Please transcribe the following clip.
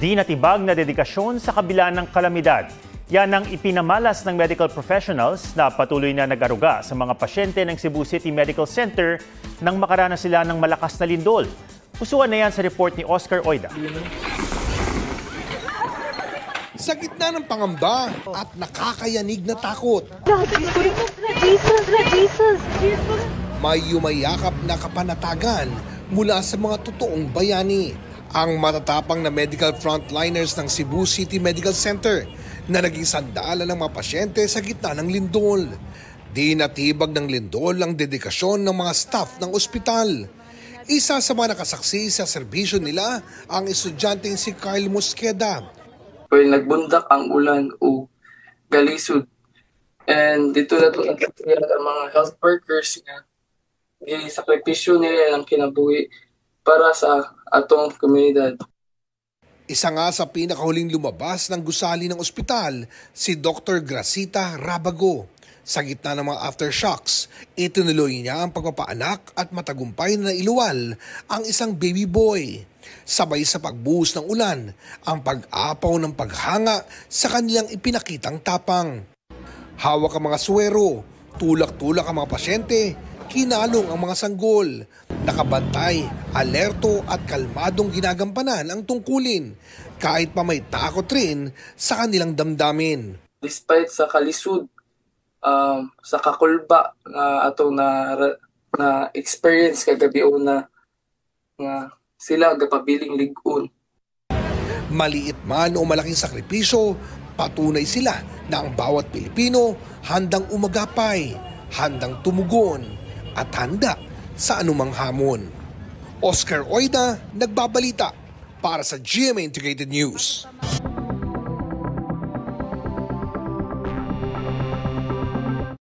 Di natibag na dedikasyon sa kabila ng kalamidad. Yan ang ipinamalas ng medical professionals na patuloy na nag-aruga sa mga pasyente ng Cebu City Medical Center nang makaranas sila ng malakas na lindol. Pusuan na yan sa report ni Oscar Oida. Sa gitna ng pangamba at nakakayanig na takot, may yumayakap na kapanatagan mula sa mga totoong bayani. Ang matatapang na medical frontliners ng Cebu City Medical Center na naging sandalan ng mga pasyente sa gitna ng lindol. Di natibag ng lindol ang dedikasyon ng mga staff ng ospital. Isa sa mga nakasaksi sa serbisyo nila ang estudyanteng si Kyle Mosqueda. Well, nagbundak ang ulan o galisod. And dito na ito ang mga health workers na sakripisyo nila ang kinabuhi para sa atong komunidad. Isa nga sa pinakahuling lumabas ng gusali ng ospital, si Dr. Gracita Rabago. Sa gitna ng mga aftershocks, itinuloy niya ang pagpapaanak at matagumpay na iluwal ang isang baby boy. Sabay sa pagbuhos ng ulan, ang pag-apaw ng paghanga sa kanilang ipinakitang tapang. Hawak ang mga suwero, tulak-tulak ang mga pasyente, kinalong ang mga sanggol. Nakabantay, alerto at kalmadong ginagampanan ang tungkulin kahit pa may takot rin sa kanilang damdamin. Despite sa kalisod, sa kakulba na ato na experience kagabi una nga sila gapabiling ligon. Maliit man o malaking sakripisyo, patunay sila na ang bawat Pilipino handang umagapay, handang tumugon at handa sa anumang hamon. Oscar Oida, nagbabalita para sa GMA Integrated News.